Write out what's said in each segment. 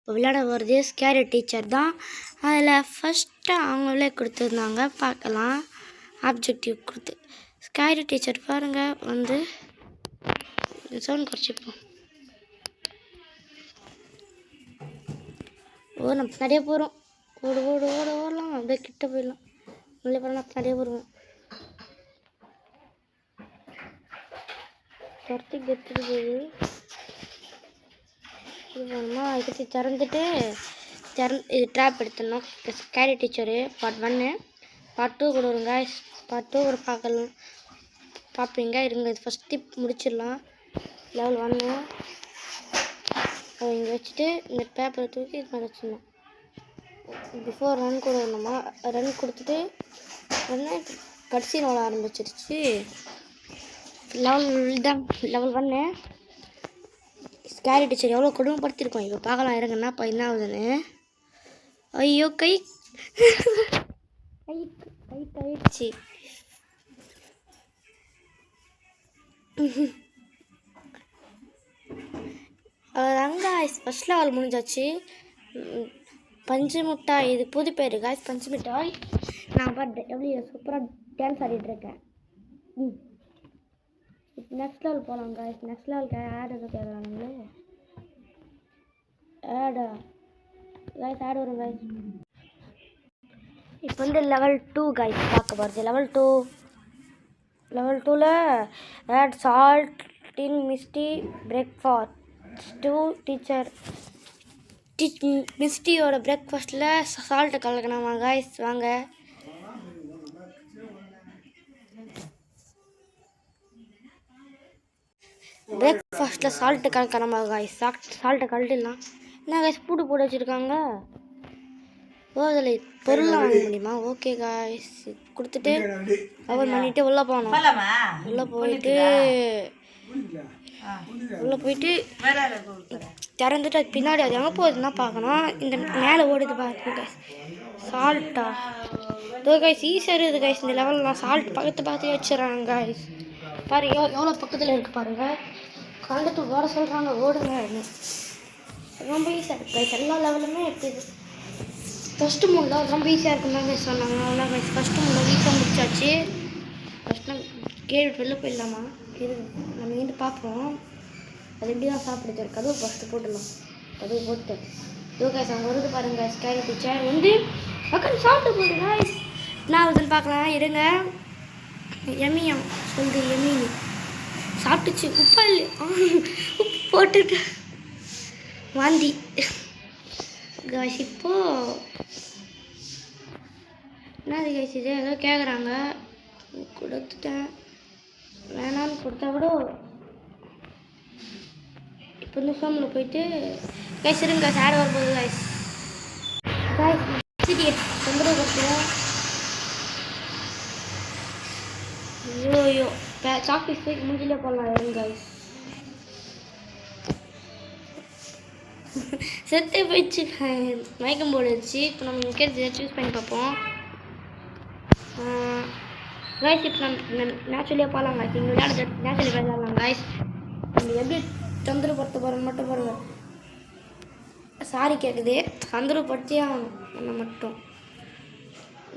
இப்போ விளையாட போகிறது ஸ்கேரி டீச்சர் தான். அதில் ஃபஸ்ட்டு அவங்களே கொடுத்துருந்தாங்க. பார்க்கலாம் ஆப்ஜெக்டிவ் கொடுத்து. ஸ்கேரி டீச்சர் பாருங்கள் வந்து சவுண்ட் குறைச்சிப்போம். நம்ம நிறைய போகிறோம். ஓடலாம் அப்படியே கிட்ட போயிடலாம். உள்ளே போனால் நிறைய போடுவோம். துரத்தி எடுத்துட்டு போகுது. இதுக்கு திறந்துட்டு இது ட்ராப் எடுத்துடணும். ஸ்கேரி டீச்சரு பார்ட் 1 பார்ட் 2 கூட வருங்க. பார்ட் 2 கூட பார்ப்பீங்க. இருங்க இது ஃபஸ்ட்டு முடிச்சிடலாம். லெவல் 1 அதை இங்கே வச்சுட்டு இந்த பேப்பரை தூக்கி இது மாதிரி வச்சிடணும். பிஃபோர் ரன் கூட வரணுமா, ரன் கொடுத்துட்டு உடனே கடைசியில் வர ஆரம்பிச்சிருச்சு. லெவல் 1 ஸ்கேரி டீச்சர் எவ்வளோ கொடுமைப்படுத்திருக்கோம். இப்போ பார்க்கலாம் இருங்கன்னா இப்போ என்ன ஆகுதுன்னு. ஐயோ கை ஆயிடுச்சு. அதாங்க ஃபஸ்ட் லெவல் முடிஞ்சாச்சு. பஞ்சு மிட்டாய், இது புது பேர் காய்ஸ், பஞ்சு மிட்டாய். நான் பார்த்து எவ்வளோ சூப்பராக டான்ஸ் ஆடிட்டுருக்கேன். நெக்ஸ்ட் லெவல் போகலாம் காய்ஸ். நெக்ஸ்ட் லெவலுக்கு ஆட் எதுவும் கேட்குறாங்களே. ஆடா காய்ஸ், ஆட் வரும் காய்ஸ். இப்போ வந்து லெவல் 2 காய்ஸ் பார்க்க போகிறது. லெவல் 2ல் add salt in Misty breakfast to teacher. மிஸ்டியோட பிரேக்ஃபாஸ்ட்டில் சால்ட்டை கலக்கணுமா காய்ஸ். வாங்க பிரேக்ஃபாஸ்ட்டில் சால்ட்டு கலக்கணுமா காய்ஸ். சால்ட்டை கழட்டிடலாம். என்ன காய்ஸ் பூட்டு போட்டு வச்சுருக்காங்க. அதில் பொருள்லாம் வாங்க முடியுமா? ஓகே காய்ஸ் கொடுத்துட்டு ஓப்பன் பண்ணிவிட்டு உள்ளே போகணும். உள்ளே போயிட்டு திறந்துட்டு அது பின்னாடி அது எங்கே போகுதுன்னா பார்க்கணும். இந்த மேலே ஓடுது பார்க்கணும் காய்ஸ். சால்ட்டா இதோ காய்ஸ் ஈஸியாக இருக்குது காய்ஸ். இந்த லெவலில் சால்ட் பக்கத்து வச்சுறாங்க காய்ஸ். பாருங்க எவ்வளோ பக்கத்தில் இருக்குது பாருங்கள். கலந்துட்டு ஓட சொல்கிறாங்க, ஓடுங்க. ரொம்ப ஈஸியாக இருக்குது காய்ஸ். எல்லா லெவலுமே இருக்குது. ஃபஸ்ட்டு மூணில் ரொம்ப ஈஸியாக இருக்குன்னு தான் சொன்னாங்க. அவ்வளோ காய்ஸ் ஃபஸ்ட்டு மூணில் ஈஸியாக முடிச்சாச்சு. ஃபஸ்ட்டு கேள்வி வெளில போயிடலாமா? இது நம்ம இருந்து பார்ப்போம். அது எப்படி தான் சாப்பிடுது. கதவு ஃபஸ்ட்டு போட்டுடலாம். கதவு போட்டு இதோ காய்ஸ் அவங்க வருது பாருங்க. ஸ்கேரி டீச்சர் வந்து உட்காந்து சாப்பிட்டு போகுது காய்ஸ். என்ன ஆகுதுன்னு பார்க்கலாம் இருங்க. எமியம் சொல்லுது. எமினி சாப்பிட்டுச்சு. உப்பா இல்லை, உப்பு போட்டுட்டு வாந்தி காய்ஸ். இப்போ என்னது காய்ஸ் இது ஏதோ கேட்குறாங்க. கொடுத்துட்டேன். வேணான்னு கொடுத்தா கூட இப்போ இந்த ஃபோமில் போயிட்டு காய்ஸ் இருங்க காய்ஸ். ஆட் வரும்போது காய்ஸ் தொந்தரவு கொடுத்துருவோம். ஐயோ சாக்லேட் போய் முடிஞ்சிலே போடலாம் இருங்க காய்ஸ். செத்து போயிடுச்சு மயக்கம் போடுச்சு. இப்போ நம்ம இங்கே சூஸ் பண்ணி பார்ப்போம் காய்ஸ். இப்போ நம்ம நேச்சுரலியாக போகலாம் காய்ஸ். இங்கே விளையாட நேச்சுரலி விளையாடலாம் காய்ஸ். நம்ம எப்படி தொந்தரப்படுத்த போகிறோம் மட்டும் பாருங்கள். சாரி கேட்குது, தொந்தரப்படுத்தி ஆகணும் நம்ம மட்டும்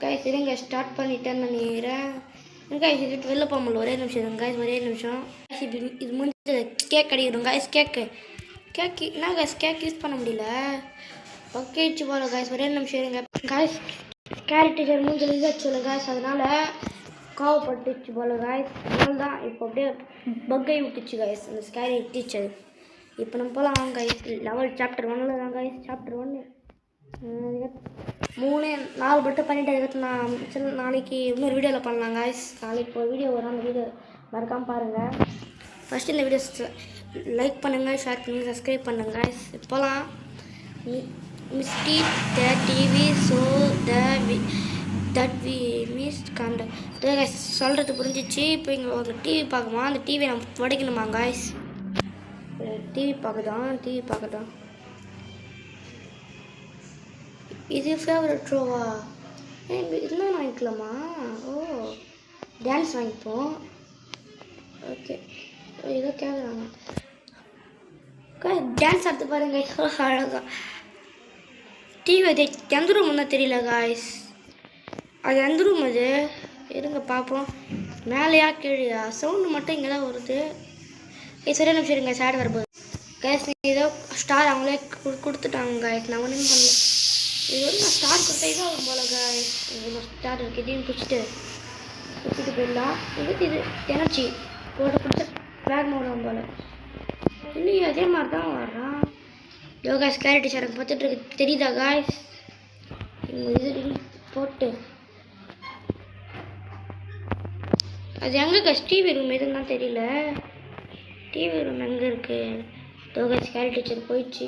காய்ஸ். இருங்க ஸ்டார்ட் பண்ணிட்டேன்னு நினைக்கிறேன் காய்ஸ். இது வெளில போக முடியல. ஒரே நிமிஷம் இருங்க காய்ஸ், ஒரே நிமிஷம். இது முடிஞ்சது. கேக் அடிக்கிறோம் காய்ஸ். கேக்கு என்ன காய்ஸ் கேக் யூஸ் பண்ண முடியல. ஓகேச்சு போல காய்ஸ். ஒரே நிமிஷம் இருங்க காய்ஸ். ஸ்கேரி டீச்சர் மூஞ்சி இதாச்சு காய்ஸ். அதனால் கோவப்பட்டுச்சு போல காய்ஸ். அதனால தான் இப்போ அப்படியே பக்கை விட்டுச்சு காய்ஸ் அந்த ஸ்கேரி டீச்சர். இப்போ நம்ம போகலாம் காய்ஸ். லெவல் சாப்டர் 1 தான் காய்ஸ். சாப்டர் 1 3-4 மட்டும் பண்ணிவிட்டு அதுக்கப்புறம் நான் நாளைக்கு இன்னொரு வீடியோவில் பண்ணலாம் காய்ஸ். நாளைக்கு ஒரு வீடியோ வரும். அந்த வீடியோ மறக்காமல் பாருங்கள். ஃபஸ்ட்டு இந்த வீடியோஸ் லைக் பண்ணுங்கள், ஷேர் பண்ணுங்கள், சப்ஸ்கிரைப் பண்ணுங்கள் காய்ஸ். இப்போலாம் Misty the TV so that we miss கண்ட காய்ஸ் சொல்கிறது புரிஞ்சிச்சு. இப்போ இங்கே ஒரு டிவி பார்க்குமா, அந்த டிவியை நம்ம உடைக்கணுமா காய்ஸ். டிவி பார்க்கதான் இது ஃபேவரட் ஷோவா? இதெல்லாம் வாங்கிக்கலாமா? ஓ டான்ஸ் வாங்கிப்போம். ஓகே ஏதோ கேட்குறாங்க டான்ஸ் ஆடுத்து பாருங்க. அழகா டிவி அது எந்த ரூம் தான் தெரியல காய்ஸ். அது எந்த ரூம் அது இருங்க பார்ப்போம். மேலேயா கீழேயா சவுண்டு மட்டும் இங்கே தான் வருது. சரியான நிமிஷம் இருங்க சேடு வரும்போது கேஸ் ஏதோ ஸ்டார் அவங்களே கொடுத்துட்டாங்க காய்ஸ். நான் ஒன்றுமே பண்ணல. இது வந்து நான் ஸ்டார் கொடுத்தா இதாக வரும் போல காய்ஸ். ஸ்டார் இருக்குது இதையும் பிடிச்சிட்டு போயிடலாம். இது எனர்ஜி போட்டு கொடுத்து ஃப்ளாக் மோடும் போல் இல்லையே அதே மாதிரி தான் வர்றான். யோகாஸ் கேரட்டி சார் எனக்கு பார்த்துட்டு இருக்கு தெரியுதா காய்ஸ். இது போட்டு அது எங்கே காய்ஸ் டிவி ரூம் எதுன்னு தான் தெரியல. டிவி ரூம் எங்கே இருக்குது? யோகாஸ் கேரட்டி டீச்சர் போயிடுச்சு.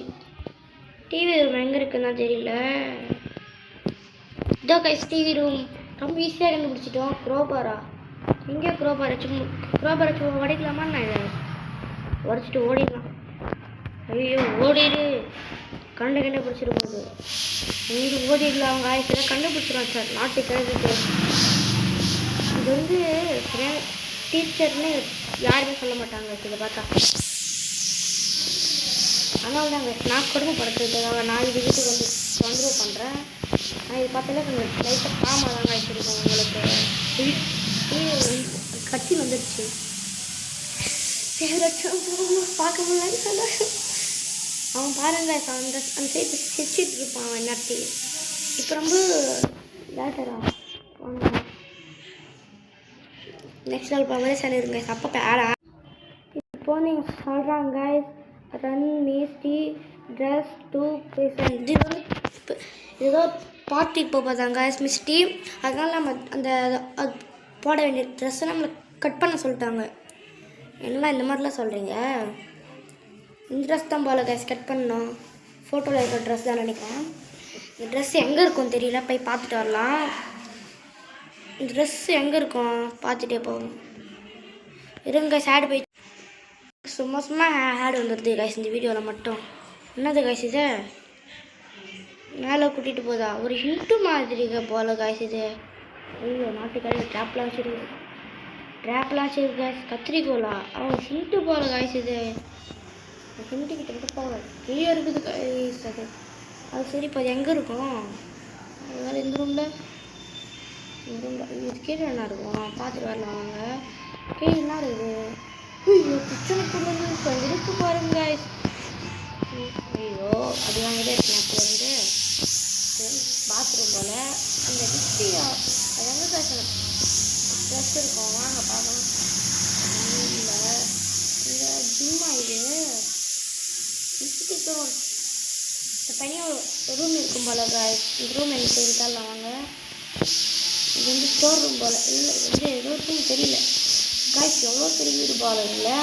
டிவி ரூம் எங்கே இருக்குன்னு தான் தெரியல. இதோ காய்ஸ் டிவி ரூம் ரொம்ப ஈஸியாக கண்டுபிடிச்சிட்டோம். க்ரோபாரா எங்கேயோ க்ரோபாரை சும்மா உடைக்கலாமா? நான் இதை உடச்சிட்டு ஓடிடலாம். ஐயோ ஓடிடு கண்டு பிடிச்சிருக்குது. இங்கே ஓடிடலாம். அவங்க ஆயிரத்தி கண்டுபிடிச்சிடுவாங்க சார் நாட்டு கிழமைக்கு. இது வந்து டீச்சர்னு யாருமே சொல்ல மாட்டாங்க இதை பார்த்தா. அதனால தாங்க நான் கொடுமைப்படுத்துறதுக்காக நான் இது வீட்டுக்கு வந்து தொந்தரவு பண்ணுறேன். நான் இது பார்த்தாலே கொஞ்சம் லைட்டாக காமாக தாங்க வச்சுருக்கோம். உங்களுக்கு கட்சி வந்துடுச்சு. பார்க்க முடியாது சொல்ல. அவன் பாருங்க அந்த சைடு சிரிச்சிட்டு இருப்பான் அவன் நட்டி. இப்போ ரொம்ப லேட்டரா நெக்ஸ்ட் நாள் போகிற மாதிரி சரி இருங்க. அப்போ பேடா இப்போ நீங்கள் சொல்கிறாங்க ரன் மீஸ்டி ட்ரெஸ் டூ பேசன் இது வந்து ஏதோ பார்ட்டி இப்போ பார்த்தாங்க மிஸ்டி. அதனால் நம்ம அந்த அது போட வேண்டிய ட்ரெஸ்ஸை நம்மளை கட் பண்ண சொல்லிட்டாங்க. என்னடா இந்த மாதிரிலாம் சொல்கிறீங்க? இந்த ட்ரெஸ் தான் போல கேஸ் கட் பண்ணோம். ஃபோட்டோவில் இருக்கிற ட்ரெஸ் தான் நினைக்கிறேன். இந்த ட்ரெஸ் எங்கே இருக்கும் தெரியல, போய் பார்த்துட்டு வரலாம். இந்த ட்ரெஸ் எங்கே இருக்கும் பார்த்துட்டே போகும். இருங்க சேடு போய் சும்மா ஹேடு வந்துடுது கைஸ் இந்த வீடியோவில் மட்டும். என்னது கைஸ் இது மேலே கூட்டிகிட்டு போதா? ஒரு ஹிண்ட்டு மாதிரி போல கைஸ் இது. ஐயோ நாட்டுக்காரி ட்ராப்லாம் வச்சுருக்கு. கைஸ் கத்திரிக்கோலா அவன் ஹிண்ட்டு போல கைஸ் இது. ஹிண்ட்டுக்கிட்ட கிட்ட போகல கீழே இருக்குது கைஸ். அது சரி இப்போ அது எங்கே இருக்கும்? அதனால் இந்த ரூமில் இது கீழே என்ன இருக்கும் பார்த்துட்டு வரலாம். அவங்க கீழே என்ன இருக்குது? ஐயோ கிச்சனை கொண்டு இருக்கு பாருங்க. ஐயோ அது வாங்கிட்டே இருக்கேன். அப்போ வந்து பாத்ரூம் போல் அந்த டிஸ்டி அது எங்கே பேசணும் ட்ரெஸ் இருக்கும். வாங்க பார்க்கலாம். இல்லை இந்த ஜிம்மா இது இந்த தனியாக ரூம் இருக்கும் போல காய்ஸ். இந்த ரூம் எனக்கு இருக்காலாம். வாங்க இது வந்து ஸ்டோர் ரூம் போல். இல்லை இது வந்து ஏதோ ரூம் தெரியல காய்ஸ். எவ்வளோ பெரிய வீடு போல இல்லை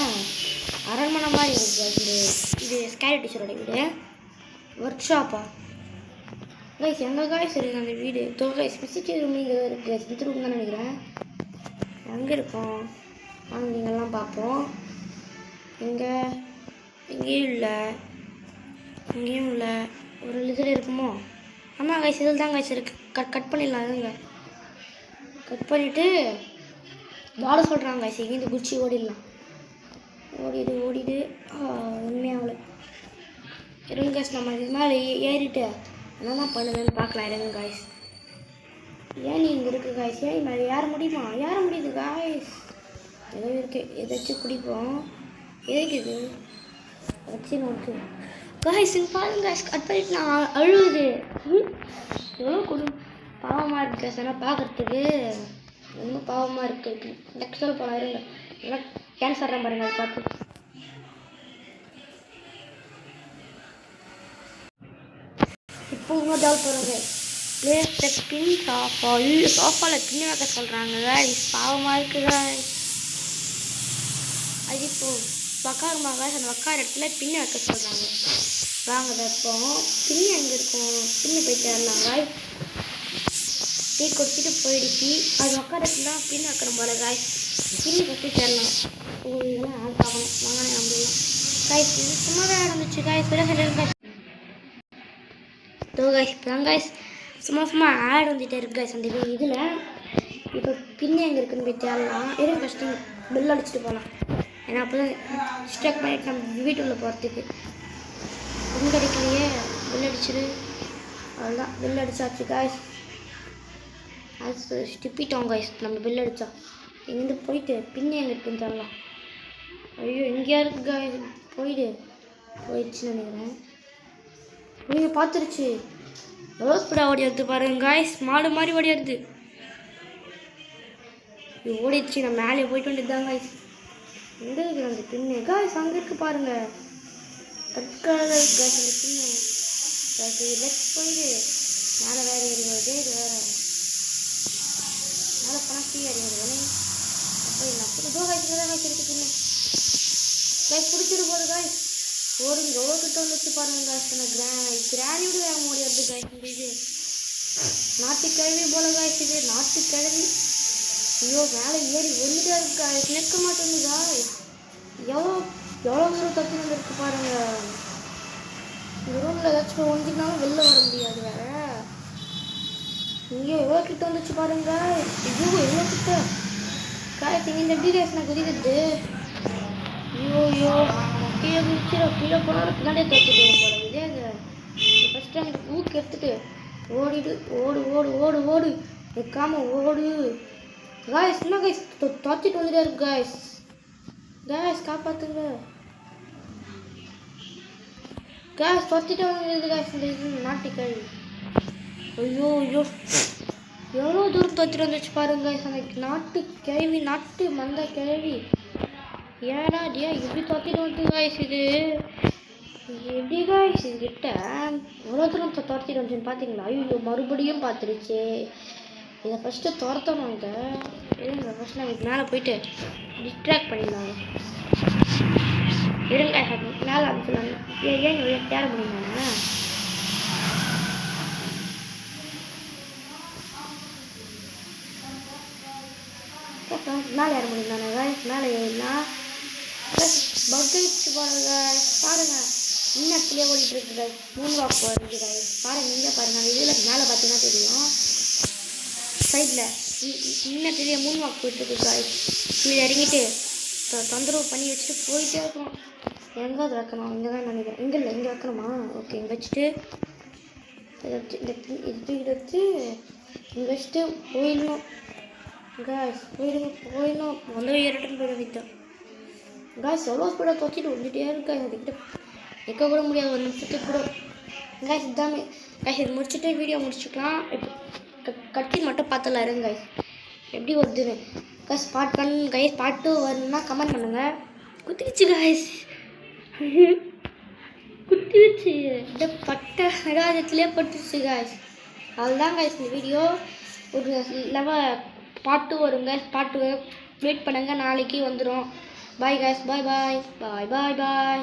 அரண்மனை மாதிரி இருக்குது காய்ஸ். இது ஸ்கேரி டீச்சரோட வீடு. ஒர்க் ஷாப்பா கைஸ் எங்கே காய்ஸ் இருக்குது அந்த வீடு? கைஸ் விசிட்டி ரூம் இங்கே தான் இருக்குது கைஸ். இந்த ரூம் தான் நினைக்கிறேன். எங்கே இருக்கும் வாங்க நீங்கள்லாம் பார்ப்போம். எங்கேயும் இல்லை ஒரு இதில் இருக்குமோ? ஆமாம் கைஸ் இதில் தான் கைஸ் இருக்குது. கட் பண்ணிடலாம். இதுங்க கட் பண்ணிவிட்டு வாட சொல்கிறாங்க கைஸ். இங்கேருந்து குச்சி ஓடிடலாம். ஓடிடு உண்மையாகல இருங்க கைஸ். நம்ம இது மேலே ஏறிட்டு என்னென்ன பண்ணுதுன்னு பார்க்கலாம். இருங்க காய்ஸ். ஏன் இங்கே இருக்குது காய்ஸ். ஏன் மேலே ஏற முடியுமா? ஏற முடியுது காய்ஸ். ஏதோ இருக்குது எதாச்சும் குடிப்போம். எதுக்கு இது வச்சு நோக்கு காய்ஸ் பாருங்க காய்ஸ். கட் பண்ணிட்டு நான் அழுகுது. எவ்வளோ பாவமாக இருக்குது காய்ஸ். ஆனால் பார்க்குறதுக்கு ரொம்ப பாவமாக இருக்குது. நெக்ஸ்ட் நாள் போகலாம். இருங்க எல்லாம் கேன்சர் தான் பாருங்கள். அது பார்த்து இப்போ இன்னொரு டவுட் போகிறாங்க. பிளேஸ் பின் சோஃபாவில் பின் வைக்க சொல்கிறாங்க கைஸ். பாவமாக இருக்குது கைஸ். அது இப்போது உக்காருமா கைஸ். அந்த உக்கார இடத்துல பின் வைக்க சொல்கிறாங்க. வாங்க வைப்போம். பின் எங்கே இருக்கும்? பின்னு போயிட்டு வரலாம் கைஸ். டீ குடிச்சிட்டு போயிடுச்சு. அது உக்கார இடத்துல தான் பின் வைக்கிற போல கைஸ். பின்னு கட்டி தரலாம். இதெல்லாம் ஆள் பார்க்கணும். வாங்க நம்பலாம் கைஸ். இது சும்மாவே ஆரம்பிச்சு கைஸ். விட சொல்லுங்க கைஸ். இப்போ கைஸ் சும்மா ஆட் வந்துகிட்டே இருக்கு கைஸ் அந்த இதில். இப்போ பின்னு எங்கே இருக்குன்னு போய் தேடலாம். எதுவும் கஷ்டம் பெல் அடிச்சுட்டு போகலாம். ஏன்னா அப்போ தான் ஸ்ட்ரக் பண்ணிட்டு நம்ம வீட்டுக்குள்ளே போகிறதுக்கு. பின் கிடைக்கலையே பெல் அடிச்சிடு. அதுதான் பில் அடிச்சாச்சு காய்ஸ். அது ஸ்டிப்பிட்டோம் காய்ஸ். நம்ம பில் அடித்தா இங்கேருந்து போயிட்டு பின்னே எங்கே இருக்குன்னு தரலாம். ஐயோ இங்கேயா இருக்கு காய்ஸ். போயிடுச்சுன்னு நினைக்கிறேன். ஐயோ பார்த்துருச்சு. எவ்வளோ ஸ்பீடாக ஓடிடுது பாருங்க காய்ஸ். மாடு மாதிரி ஓடிடுது. இது ஓடிடுச்சு. நான் மேலே போயிட்டு வந்துட்டு காய்ஸ். எங்கே இருக்குது அந்த பின்னு காய்ஸ்? அங்கே இருக்கு பாருங்க. தற்கால காய்ஸ் அந்த பின்னு காய்ஸ். இது லெஃப்ட் போயிடு. மேலே வேறு ஏறி வருது. இது வேறு மேலே போனால் கீழே ஏறி வருது. அப்போ என்ன இதோ காய்ச்சி தான் காய்ச்சி இருக்கு பின்னு காய்ஸ். பிடிச்சிட்டு போகுது காய்ஸ். ஓடுங்க எவ்வளோ கிட்ட வந்துச்சு பாருங்க காய்ஸ். அந்த கிராணியோட வேகம் ஓடி வருது காய்ஸ். இந்த இது நாட்டுக்கிழவி போல காய்ஸ். இது நாட்டுக்கிழவி. ஐயோ மேலே ஏறி வந்துட்டா இருக்கு காய்ஸ். நிற்க மாட்டேங்குது காய்ஸ். எவ்வளோ தூரம் தச்சு வந்துருக்கு பாருங்க. இந்த ரூமில் ஏதாச்சும் ஒழிஞ்சினாலும் வெளில வர முடியாது வேற. இங்கே எவ்வளோ கிட்ட வந்துச்சு பாருங்க. ஐயோ எவ்வளோ கிட்ட காய்ஸ். இங்கே இந்த எப்படி காய்ஸ் நான் குதிக்கிறது. ஐயோ கீழே குதிச்சிடும். கீழே போனாலும் பின்னாடியே தச்சுட்டு போல இதே அது. ஃபஸ்ட்டு அந்த ஊக்கு எடுத்துட்டு ஓடிடு. ஓடு நிற்காம ஓடு காய்ஸ். என்ன காய்ஸ் தச்சுட்டு வந்துட்டே இருக்கு காய்ஸ். காப்பாற்றுங்க காய்ஸ். தச்சுட்டு வந்துடுது காய்ஸ். இந்த இது நாட்டுக்கிழவி. ஐயோ எவ்வளோ தூரம் தச்சுட்டு வந்துச்சு பாருங்க காய்ஸ். அந்த நாட்டுக்கிழவி நாட்டு மந்த கிழவி. ஏடா இப்படி தச்சுட்டு வந்து காய்ஸ். இது எப்படி காய்ஸ் இதுகிட்ட எவ்வளோ தூரம் துரத்திட்டு வந்துச்சுன்னு பார்த்தீங்களா? ஐயோ மறுபடியும் பார்த்துருச்சு. இதை ஃபஸ்ட்டு துரத்தணுங்க. இருங்க ஃபஸ்ட் நான் மேலே போயிட்டு டிஸ்ட்ராக்ட் பண்ணிடலாங்க. இருங்க மேலே அனுப்பிச்சலாங்க. ஏன் தேட முடியுமாண்ணா? மேலே ஏற முடியுமாண்ணா காய்ஸ்? மேலே ஏறினா பக்கிச்சு பாருங்க. இன்னத்துலேயே ஓடிட்டு இருக்கு காய்ஸ். 3 வாக் வருது காய்ஸ். பாருங்க இங்கே பாருங்க. அந்த இதில் மேலே பார்த்தீங்கன்னா தெரியும். சைடில் இன்னத்துலேயே 3 வாக் போயிட்டுருக்கு காய்ஸ். கீழே இறங்கிட்டு தொந்தரவு பண்ணி வச்சுட்டு போயிட்டே இருக்கணும். எங்கே அது வைக்கணும்? இங்கே தான் நினைக்கிறேன். இங்கே இல்லை இங்கே வைக்கணுமா? ஓகே இங்கே வச்சுட்டு இது வச்சு இங்கே வச்சுட்டு போயிடணும் காய்ஸ். போயிடணும் வந்து இரட்டன் போயிட வைத்தோம் காய்ஸ். எவ்வளோ ஸ்பீடாக துவச்சிட்டு வந்துட்டே இருக்கா. அதுக்கிட்ட நிற்க கூட முடியாது ஒரு நிமிஷத்துக்கு கூட காய்ஸ். இதாமே காய்ஸ். இது முடிச்சுட்டு வீடியோ முடிச்சுக்கலாம். இப்போ கட்டி மட்டும் பார்த்துலாம் இருங்க காய்ஸ் எப்படி வருதுன்னு காய்ஸ். Part 1 guys. பார்ட் 2 வரணும்னா கமெண்ட் பண்ணுங்கள். குத்திடுச்சு காய்ஸ். குத்திடுச்சு. இந்த பட்டை நகாதத்துலேயே பட்டுச்சு காய்ஸ். அதுதான் காய்ஸ் இந்த வீடியோ. ஒரு பார்ட் 2 வரும் காய்ஸ். பார்ட் 2 வெயிட் பண்ணுங்கள். நாளைக்கு வந்துடும். Bye guys. பாய்.